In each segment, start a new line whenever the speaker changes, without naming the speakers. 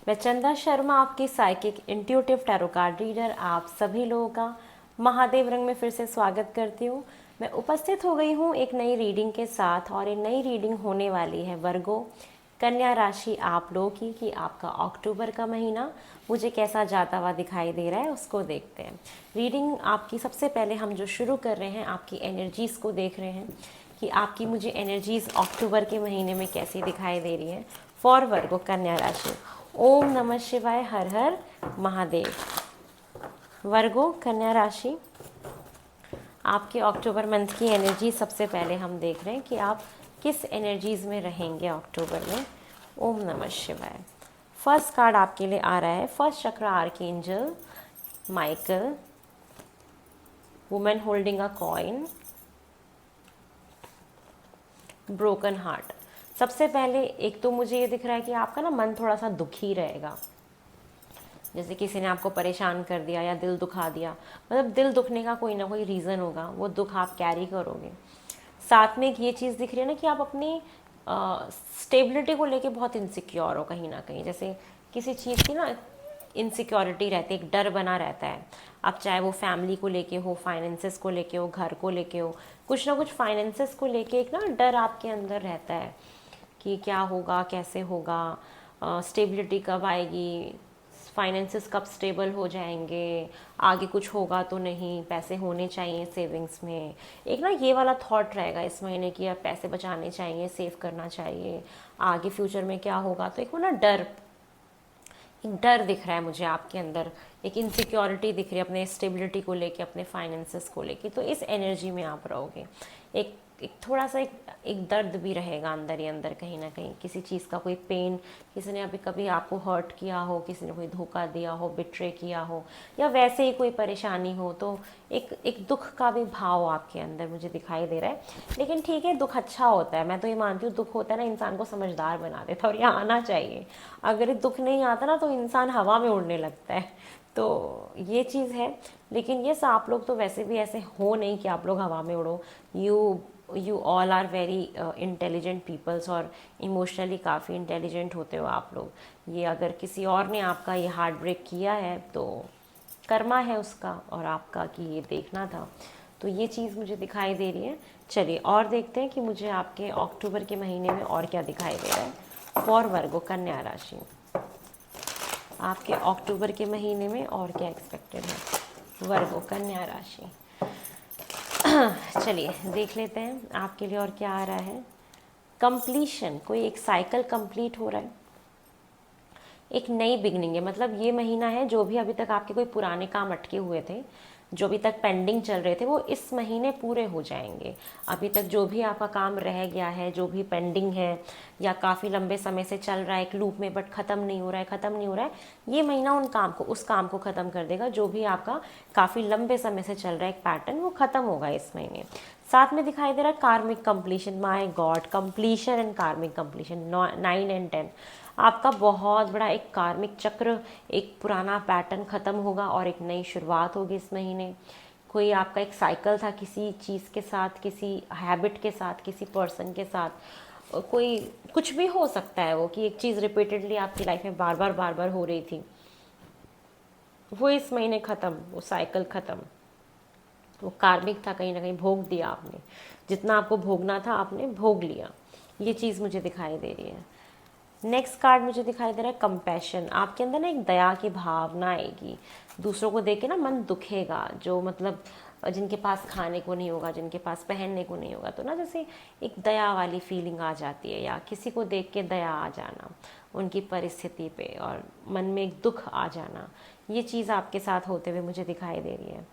मैं चंदा शर्मा, आपकी psychic intuitive tarot card reader, आप सभी लोगों का महादेव रंग में फिर से स्वागत करती हूँ। मैं उपस्थित हो गई हूँ एक नई रीडिंग के साथ, और ये नई रीडिंग होने वाली है वर्गो कन्या राशि आप लोगों की कि आपका अक्टूबर का महीना मुझे कैसा जाता हुआ दिखाई दे रहा है, उसको देखते हैं। रीडिंग आपकी सबसे पहले हम जो शुरू कर रहे हैं, आपकी एनर्जीज़ को देख रहे हैं कि आपकी मुझे एनर्जीज़ अक्टूबर के महीने में कैसी दिखाई दे रही है फॉर वर्गो कन्या राशि। ओम नमः शिवाय, हर हर महादेव। वर्गो कन्या राशि, आपके अक्टूबर मंथ की एनर्जी सबसे पहले हम देख रहे हैं कि आप किस एनर्जीज़ में रहेंगे अक्टूबर में। ओम नमः शिवाय। फर्स्ट कार्ड आपके लिए आ रहा है, फर्स्ट चक्र archangel Michael, women holding a coin, broken heart. सबसे पहले एक तो मुझे ये दिख रहा है कि आपका ना मन थोड़ा सा दुखी रहेगा, जैसे किसी ने आपको परेशान कर दिया या दिल दुखा दिया। मतलब दिल दुखने का कोई ना कोई रीज़न होगा, वो दुख आप कैरी करोगे। साथ में एक ये चीज़ दिख रही है ना कि आप अपनी स्टेबिलिटी को लेके बहुत इनसिक्योर हो कहीं ना कहीं, जैसे किसी चीज़ की ना इनसिक्योरिटी रहती है, एक डर बना रहता है। अब चाहे वो फैमिली को लेके हो, फाइनेंसेस को लेके हो, घर को लेके हो, कुछ ना कुछ फाइनेंसेस को लेके एक ना डर आपके अंदर रहता है कि क्या होगा, कैसे होगा, स्टेबिलिटी कब आएगी, फाइनेंसेस कब स्टेबल हो जाएंगे, आगे कुछ होगा तो नहीं, पैसे होने चाहिए सेविंग्स में। एक ना ये वाला थॉट रहेगा इस महीने की, अब पैसे बचाने चाहिए, सेव करना चाहिए, आगे फ्यूचर में क्या होगा। तो एक वो ना एक डर दिख रहा है मुझे आपके अंदर, एक इनसिक्योरिटी दिख रही है अपने स्टेबिलिटी को लेके, अपने फाइनेंसेस को लेके। तो इस एनर्जी में आप रहोगे। एक थोड़ा सा एक दर्द भी रहेगा अंदर ही अंदर, कहीं ना कहीं किसी चीज़ का कोई पेन, किसी ने अभी कभी आपको हर्ट किया हो, किसी ने कोई धोखा दिया हो, बिट्रे किया हो, या वैसे ही कोई परेशानी हो, तो एक दुख का भी भाव आपके अंदर मुझे दिखाई दे रहा है। लेकिन ठीक है, दुख अच्छा होता है। मैं तो ये मानती हूँ दुख होता है ना, इंसान को समझदार बना देता है, और ये आना चाहिए। अगर ये दुख नहीं आता ना तो इंसान हवा में उड़ने लगता है। तो ये चीज़ है। लेकिन ये आप लोग तो वैसे भी ऐसे हो नहीं कि आप लोग हवा में उड़ो। You all are very intelligent peoples, और इमोशनली काफ़ी इंटेलिजेंट होते हो आप लोग। ये अगर किसी और ने आपका ये हार्ट ब्रेक किया है तो कर्मा है उसका और आपका कि ये देखना था। तो ये चीज़ मुझे दिखाई दे रही है। चलिए और देखते हैं कि मुझे आपके अक्टूबर के महीने में और क्या दिखाई दे रहा है फॉर वर्गो कन्या राशि। आपके अक्टूबर के महीने में और क्या एक्सपेक्टेड है वर्गो कन्या राशि। चलिए देख लेते हैं आपके लिए और क्या आ रहा है। कंप्लीशन, कोई एक साइकिल कंप्लीट हो रहा है, एक नई बिगनिंग है। मतलब ये महीना है, जो भी अभी तक आपके कोई पुराने काम अटके हुए थे, जो अभी तक पेंडिंग चल रहे थे, वो इस महीने पूरे हो जाएंगे। अभी तक जो भी आपका काम रह गया है, जो भी पेंडिंग है या काफ़ी लंबे समय से चल रहा है एक लूप में बट ख़त्म नहीं हो रहा है, ये महीना उस काम को ख़त्म कर देगा। जो भी आपका काफ़ी लंबे समय से चल रहा है एक पैटर्न, वो ख़त्म होगा इस महीने। साथ में दिखाई दे रहा है कार्मिक completion. My God, completion and कार्मिक कंप्लीशन, 9 एंड 10। आपका बहुत बड़ा एक कार्मिक चक्र, एक पुराना पैटर्न ख़त्म होगा और एक नई शुरुआत होगी इस महीने। कोई आपका एक साइकिल था किसी चीज़ के साथ, किसी हैबिट के साथ, किसी पर्सन के साथ, कोई कुछ भी हो सकता है वो, कि एक चीज़ रिपीटेडली आपकी लाइफ में बार बार हो रही थी, वो इस महीने ख़त्म, वो साइकिल ख़त्म। वो कार्मिक था, कहीं ना कहीं भोग दिया आपने, जितना आपको भोगना था आपने भोग लिया। ये चीज़ मुझे दिखाई दे रही है। नेक्स्ट कार्ड मुझे दिखाई दे रहा है कंपैशन। आपके अंदर ना एक दया की भावना आएगी, दूसरों को देख के ना मन दुखेगा, जो मतलब जिनके पास खाने को नहीं होगा, जिनके पास पहनने को नहीं होगा, तो ना जैसे एक दया वाली फीलिंग आ जाती है, या किसी को देख के दया आ जाना उनकी परिस्थिति पे, और मन में एक दुख आ जाना, ये चीज़ आपके साथ होते हुए मुझे दिखाई दे रही है।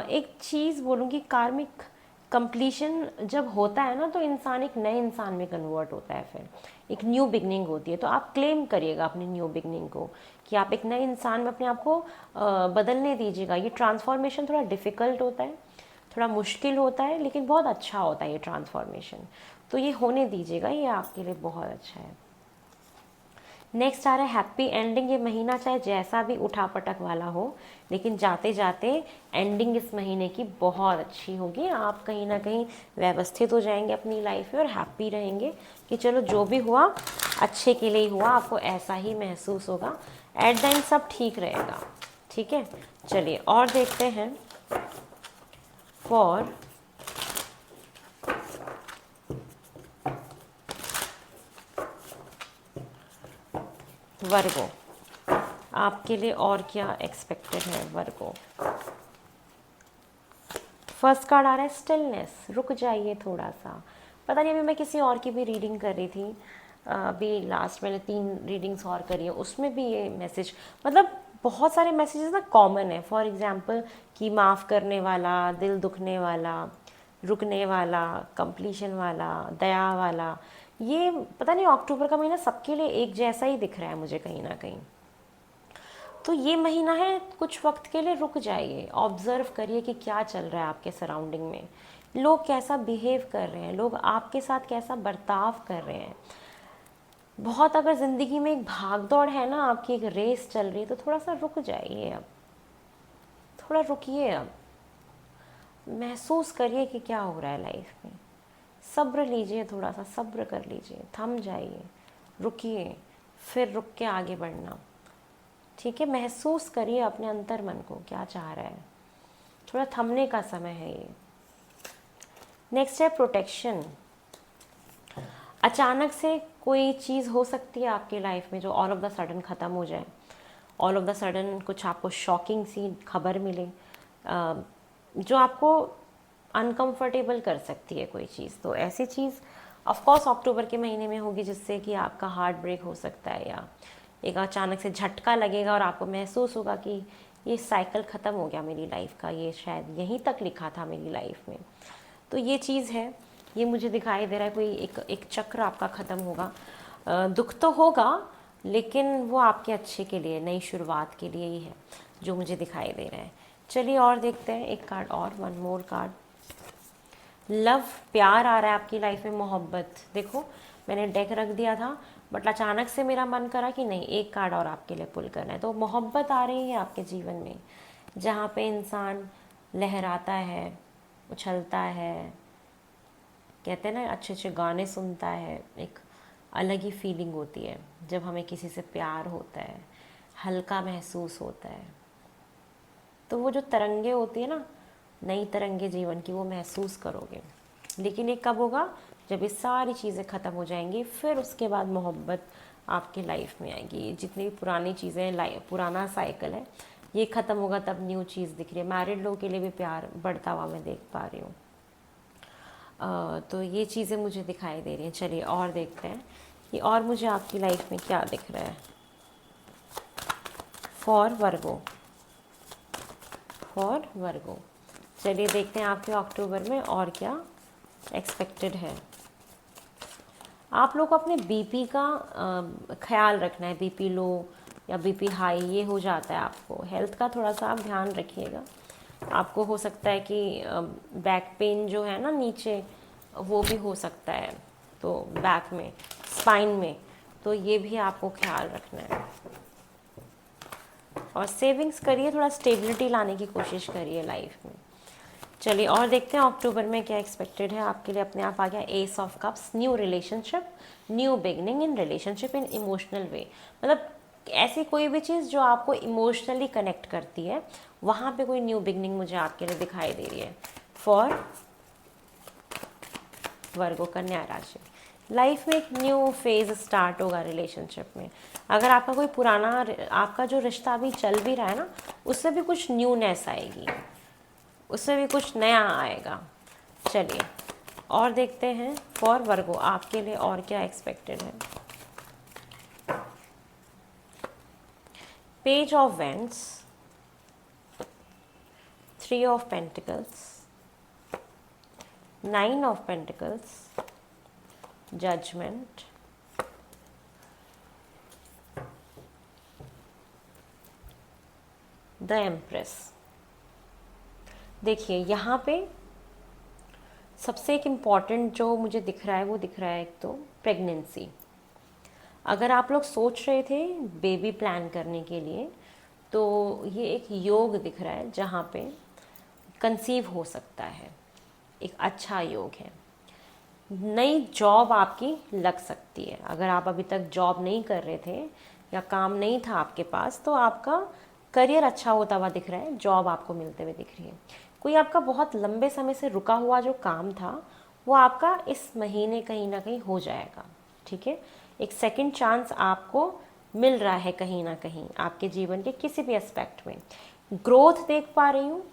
एक चीज़ बोलूँगी, कार्मिक कंप्लीशन जब होता है ना तो इंसान एक नए इंसान में कन्वर्ट होता है, फिर एक न्यू बिगनिंग होती है। तो आप क्लेम करिएगा अपनी न्यू बिगनिंग को, कि आप एक नए इंसान में अपने आप को बदलने दीजिएगा। ये ट्रांसफॉर्मेशन थोड़ा डिफ़िकल्ट होता है, थोड़ा मुश्किल होता है, लेकिन बहुत अच्छा होता है ये ट्रांसफॉर्मेशन। तो ये होने दीजिएगा, ये आपके लिए बहुत अच्छा है। नेक्स्ट आ रहा है हैप्पी एंडिंग। ये महीना चाहे जैसा भी उठापटक वाला हो, लेकिन जाते जाते एंडिंग इस महीने की बहुत अच्छी होगी। आप कहीं ना कहीं व्यवस्थित हो जाएंगे अपनी लाइफ में और हैप्पी रहेंगे कि चलो जो भी हुआ अच्छे के लिए ही हुआ, आपको ऐसा ही महसूस होगा। एट द एंड सब ठीक रहेगा। ठीक है, चलिए और देखते हैं फॉर वर्गो, आपके लिए और क्या एक्सपेक्टेड है वर्गो। फर्स्ट कार्ड आ रहा है स्टिलनेस, रुक जाइए थोड़ा सा। पता नहीं, अभी मैं किसी और की भी रीडिंग कर रही थी, अभी लास्ट मैंने 3 रीडिंग्स और करी है, उसमें भी ये मैसेज, मतलब बहुत सारे मैसेजेस ना कॉमन है। फॉर एग्जांपल कि माफ़ करने वाला, दिल दुखने वाला, रुकने वाला, कंप्लीशन वाला, दया वाला, ये पता नहीं अक्टूबर का महीना सबके लिए एक जैसा ही दिख रहा है मुझे कहीं ना कहीं। तो ये महीना है, कुछ वक्त के लिए रुक जाइए, ऑब्जर्व करिए कि क्या चल रहा है आपके सराउंडिंग में, लोग कैसा बिहेव कर रहे हैं, लोग आपके साथ कैसा बर्ताव कर रहे हैं। बहुत अगर ज़िंदगी में एक भाग दौड़ है ना, आपकी एक रेस चल रही है, तो थोड़ा सा रुक जाइए अब, थोड़ा रुकिए अब, महसूस करिए कि क्या हो रहा है लाइफ में। सब्र लीजिए, थोड़ा सा सब्र कर लीजिए, थम जाइए, रुकिए, फिर रुक के आगे बढ़ना। ठीक है, महसूस करिए अपने अंतर मन को क्या चाह रहा है, थोड़ा थमने का समय है ये। नेक्स्ट है प्रोटेक्शन। अचानक से कोई चीज़ हो सकती है आपकी लाइफ में जो ऑल ऑफ द सडन ख़त्म हो जाए, ऑल ऑफ द सडन कुछ आपको शॉकिंग सी खबर मिले, जो आपको अनकंफर्टेबल कर सकती है कोई चीज़। तो ऐसी चीज़ ऑफ कोर्स अक्टूबर के महीने में होगी, जिससे कि आपका हार्ट ब्रेक हो सकता है, या एक अचानक से झटका लगेगा और आपको महसूस होगा कि ये साइकिल ख़त्म हो गया मेरी लाइफ का, ये शायद यहीं तक लिखा था मेरी लाइफ में। तो ये चीज़ है, ये मुझे दिखाई दे रहा है, कोई एक चक्र आपका ख़त्म होगा। दुख तो होगा, लेकिन वो आपके अच्छे के लिए, नई शुरुआत के लिए ही है, जो मुझे दिखाई दे रहा है। चलिए और देखते हैं एक कार्ड और, 1 मोर कार्ड। लव, प्यार आ रहा है आपकी लाइफ में, मोहब्बत। देखो मैंने डेक रख दिया था, बट अचानक से मेरा मन करा कि नहीं, एक कार्ड और आपके लिए पुल करना है। तो मोहब्बत आ रही है आपके जीवन में, जहाँ पे इंसान लहराता है, उछलता है, कहते हैं ना अच्छे अच्छे गाने सुनता है, एक अलग ही फीलिंग होती है जब हमें किसी से प्यार होता है, हल्का महसूस होता है। तो वो जो तरंगे होती है ना, नई तरंगे जीवन की, वो महसूस करोगे। लेकिन ये कब होगा, जब ये सारी चीज़ें ख़त्म हो जाएंगी, फिर उसके बाद मोहब्बत आपकी लाइफ में आएगी। ये जितनी भी पुरानी चीज़ें, पुराना साइकिल है, ये ख़त्म होगा, तब न्यू चीज़ दिख रही है। मैरिड लोगों के लिए भी प्यार बढ़ता हुआ मैं देख पा रही हूँ। तो ये चीज़ें मुझे दिखाई दे रही हैं। चलिए और देखते हैं कि और मुझे आपकी लाइफ में क्या दिख रहा है फॉर वर्गो, फॉर वर्गो। चलिए देखते हैं आपके अक्टूबर में और क्या एक्सपेक्टेड है। आप लोग को अपने बीपी का ख्याल रखना है, बीपी लो या बीपी हाई ये हो जाता है आपको, हेल्थ का थोड़ा सा आप ध्यान रखिएगा। आपको हो सकता है कि बैक पेन जो है ना नीचे, वो भी हो सकता है, तो बैक में, स्पाइन में, तो ये भी आपको ख्याल रखना है। और सेविंग्स करिए, थोड़ा स्टेबिलिटी लाने की कोशिश करिए लाइफ में। चलिए और देखते हैं अक्टूबर में क्या एक्सपेक्टेड है आपके लिए। अपने आप आ गया ace of cups, new relationship, new beginning in relationship in emotional way. मतलब ऐसी कोई भी चीज़ जो आपको इमोशनली कनेक्ट करती है, वहाँ पे कोई न्यू बिगनिंग मुझे आपके लिए दिखाई दे रही है फॉर वर्गो, कन्या राशि। लाइफ में एक न्यू फेज स्टार्ट होगा रिलेशनशिप में। अगर आपका कोई पुराना, आपका जो रिश्ता अभी चल भी रहा है ना, उससे भी कुछ न्यूनेस आएगी, उससे भी कुछ नया आएगा। चलिए और देखते हैं फॉर वर्गो आपके लिए और क्या एक्सपेक्टेड है। Page of wands, 3 of pentacles, 9 of pentacles, judgement, the empress. देखिए यहाँ पे सबसे एक इम्पॉर्टेंट जो मुझे दिख रहा है, वो दिख रहा है एक तो प्रेगनेंसी। अगर आप लोग सोच रहे थे बेबी प्लान करने के लिए, तो ये एक योग दिख रहा है जहाँ पे कंसीव हो सकता है, एक अच्छा योग है। नई जॉब आपकी लग सकती है। अगर आप अभी तक जॉब नहीं कर रहे थे या काम नहीं था आपके पास, तो आपका करियर अच्छा होता हुआ दिख रहा है, जॉब आपको मिलते हुए दिख रही है। कोई आपका बहुत लंबे समय से रुका हुआ जो काम था वो आपका इस महीने कहीं ना कहीं हो जाएगा। ठीक है, एक सेकंड चांस आपको मिल रहा है कहीं ना कहीं आपके जीवन के किसी भी एस्पेक्ट में। ग्रोथ देख पा रही हूँ।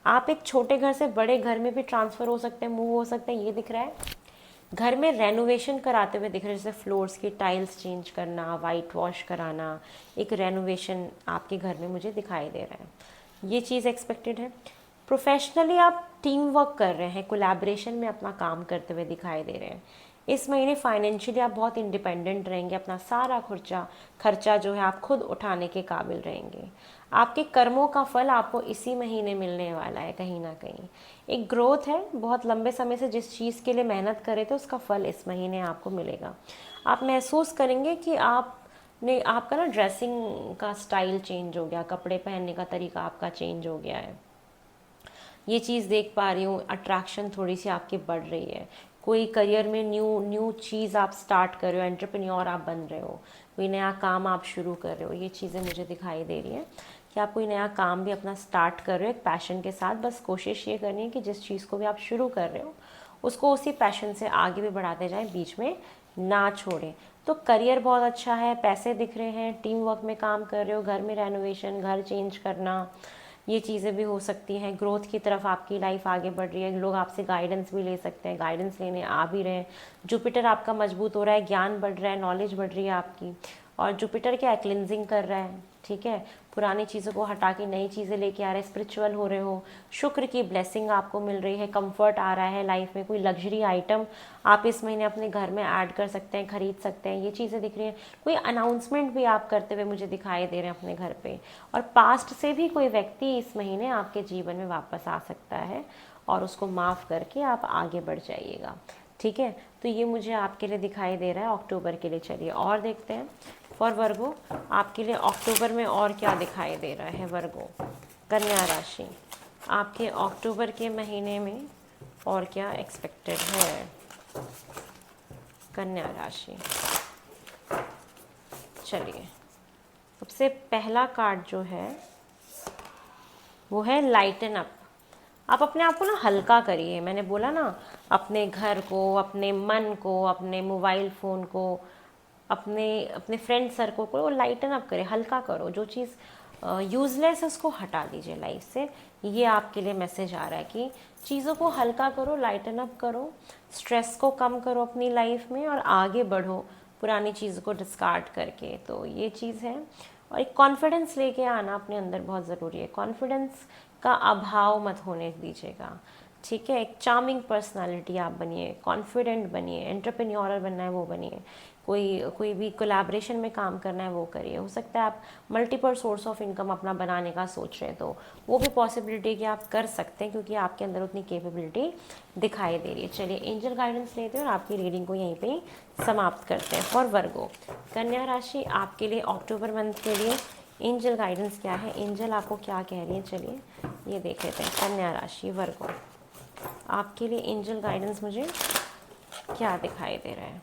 आप एक छोटे घर से बड़े घर में भी ट्रांसफ़र हो सकते हैं, मूव हो सकते हैं, ये दिख रहा है। घर में रेनोवेशन कराते हुए दिख रहे हैं, जैसे फ्लोर्स की टाइल्स चेंज करना, वाइट वॉश कराना, एक रेनोवेशन आपके घर में मुझे दिखाई दे रहा है। ये चीज़ एक्सपेक्टेड है। प्रोफेशनली आप टीम वर्क कर रहे हैं, कोलैबोरेशन में अपना काम करते हुए दिखाई दे रहे हैं। इस महीने फाइनेंशियली आप बहुत इंडिपेंडेंट रहेंगे, अपना सारा खर्चा जो है आप खुद उठाने के काबिल रहेंगे। आपके कर्मों का फल आपको इसी महीने मिलने वाला है कहीं ना कहीं। एक ग्रोथ है, बहुत लंबे समय से जिस चीज़ के लिए मेहनत करे थे उसका फल इस महीने आपको मिलेगा। आप महसूस करेंगे कि आपका ना ड्रेसिंग का स्टाइल चेंज हो गया, कपड़े पहनने का तरीका आपका चेंज हो गया है। ये चीज़ देख पा रही हूँ। अट्रैक्शन थोड़ी सी आपकी बढ़ रही है। कोई करियर में न्यू न्यू चीज़ आप स्टार्ट कर रहे हो, एंटरप्रेन्योर आप बन रहे हो, कोई नया काम आप शुरू कर रहे हो, ये चीज़ें मुझे दिखाई दे रही हैं कि आप कोई नया काम भी अपना स्टार्ट कर रहे हो एक पैशन के साथ। बस कोशिश ये करनी है कि जिस चीज़ को भी आप शुरू कर रहे हो उसको उसी पैशन से आगे भी बढ़ाते जाएं, बीच में ना छोड़ें। तो करियर बहुत अच्छा है, पैसे दिख रहे हैं, टीम वर्क में काम कर रहे हो, घर में रेनोवेशन, घर चेंज करना, ये चीज़ें भी हो सकती हैं। ग्रोथ की तरफ आपकी लाइफ आगे बढ़ रही है, लोग आपसे गाइडेंस भी ले सकते हैं, गाइडेंस लेने आ भी रहे हैं। जुपिटर आपका मजबूत हो रहा है, ज्ञान बढ़ रहा है, नॉलेज बढ़ रही है आपकी। और जुपिटर क्या है, क्लिनजिंग कर रहा है। ठीक है, पुरानी चीज़ों को हटा के नई चीज़ें लेके आ रहे हैं, स्पिरिचुअल हो रहे हो। शुक्र की ब्लेसिंग आपको मिल रही है, कंफर्ट आ रहा है लाइफ में। कोई लग्जरी आइटम आप इस महीने अपने घर में ऐड कर सकते हैं, खरीद सकते हैं, ये चीज़ें दिख रही हैं। कोई अनाउंसमेंट भी आप करते हुए मुझे दिखाई दे रहे हैं अपने घर पे। और पास्ट से भी कोई व्यक्ति इस महीने आपके जीवन में वापस आ सकता है और उसको माफ़ करके आप आगे बढ़ जाइएगा। ठीक है, तो ये मुझे आपके लिए दिखाई दे रहा है अक्टूबर के लिए। चलिए और देखते हैं फॉर वर्गो आपके लिए अक्टूबर में और क्या दिखाई दे रहा है। वर्गो कन्या राशि आपके अक्टूबर के महीने में और क्या एक्सपेक्टेड है। कन्या राशि, चलिए सबसे पहला कार्ड जो है वो है लाइटन अप। आप अपने आप को ना हल्का करिए। मैंने बोला ना, अपने घर को, अपने मन को, अपने मोबाइल फ़ोन को, अपने अपने फ्रेंड सर्कल को लाइटन अप करें, हल्का करो। जो चीज़ यूज़लेस है उसको हटा दीजिए लाइफ से। ये आपके लिए मैसेज आ रहा है कि चीज़ों को हल्का करो, लाइटन अप करो, स्ट्रेस को कम करो अपनी लाइफ में और आगे बढ़ो पुरानी चीज़ों को डिस्कार्ड करके। तो ये चीज़ है। और एक कॉन्फिडेंस लेके आना अपने अंदर बहुत ज़रूरी है। कॉन्फिडेंस का अभाव मत होने दीजिएगा। ठीक है, एक चार्मिंग पर्सनालिटी आप बनिए, कॉन्फिडेंट बनिए, एंटरप्रेन्योरर बनना है वो बनिए, कोई भी कोलैबोरेशन में काम करना है वो करिए। हो सकता है आप मल्टीपल सोर्स ऑफ इनकम अपना बनाने का सोच रहे हैं, तो वो भी पॉसिबिलिटी कि आप कर सकते हैं क्योंकि आपके अंदर उतनी कैपेबिलिटी दिखाई दे रही है। चलिए एंजल गाइडेंस लेते हैं और आपकी रीडिंग को यहीं पे समाप्त करते हैं। फॉर वर्गो कन्या राशि आपके लिए अक्टूबर मंथ के लिए एंजल गाइडेंस क्या है, एंजल आपको क्या कह रही है, चलिए ये देख लेते हैं। कन्या राशि वर्गो आपके लिए एंजल गाइडेंस मुझे क्या दिखाई दे रहा है।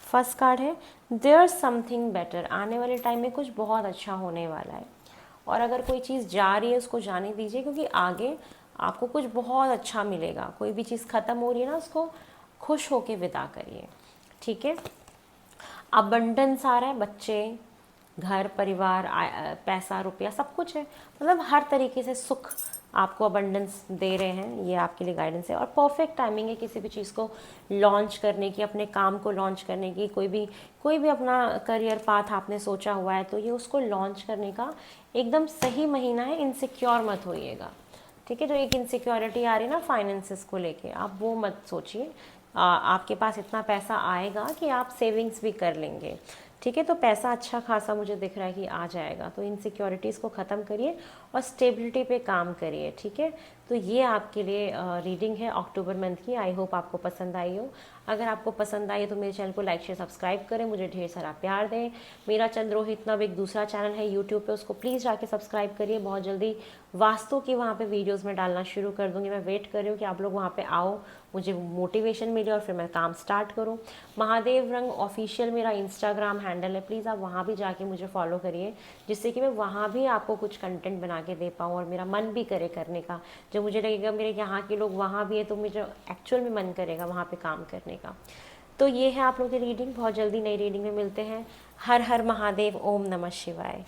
फर्स्ट कार्ड है देयर समथिंग बेटर। आने वाले टाइम में कुछ बहुत अच्छा होने वाला है और अगर कोई चीज़ जा रही है उसको जाने दीजिए क्योंकि आगे आपको कुछ बहुत अच्छा मिलेगा। कोई भी चीज़ ख़त्म हो रही है ना, उसको खुश होके विदा करिए। ठीक है, अबंडेंस आ रहा है, बच्चे, घर, परिवार, पैसा, रुपया, सब कुछ है। मतलब हर तरीके से सुख आपको अबंडेंस दे रहे हैं, ये आपके लिए गाइडेंस है। और परफेक्ट टाइमिंग है किसी भी चीज़ को लॉन्च करने की, अपने काम को लॉन्च करने की। कोई भी अपना करियर पाथ आपने सोचा हुआ है तो ये उसको लॉन्च करने का एकदम सही महीना है। इनसिक्योर मत होइएगा। ठीक है, जो एक इनसिक्योरिटी आ रही है ना फाइनेंसेस को लेके, आप वो मत सोचिए। आपके पास इतना पैसा आएगा कि आप सेविंग्स भी कर लेंगे। ठीक है, तो पैसा अच्छा खासा मुझे दिख रहा है कि आ जाएगा। तो इनसिक्योरिटीज़ को ख़त्म करिए और स्टेबिलिटी पे काम करिए। ठीक है, तो ये आपके लिए रीडिंग है अक्टूबर मंथ की। आई होप आपको पसंद आई हो। अगर आपको पसंद आए तो मेरे चैनल को लाइक शेयर सब्सक्राइब करें, मुझे ढेर सारा प्यार दें। मेरा चंद्रोहित नव एक दूसरा चैनल है यूट्यूब पे, उसको प्लीज़ जाके सब्सक्राइब करिए। बहुत जल्दी वास्तु की वहाँ पे वीडियोस में डालना शुरू कर दूँगी। मैं वेट कर रही हूँ कि आप लोग वहाँ पे आओ, मुझे मोटिवेशन मिले और फिर मैं काम स्टार्ट करूँ। महादेव रंग ऑफिशियल मेरा इंस्टाग्राम हैंडल है, प्लीज़ आप वहाँ भी जाके मुझे फॉलो करिए, जिससे कि मैं वहाँ भी आपको कुछ कंटेंट बना के दे पाऊँ और मेरा मन भी करे करने का। जब मुझे लगेगा मेरे यहाँ के लोग वहाँ भी है तो मुझे एक्चुअल में मन करेगा वहाँ पे काम करने का। तो ये है आप लोगों की रीडिंग। बहुत जल्दी नई रीडिंग में मिलते हैं। हर हर महादेव, ओम नमः शिवाय।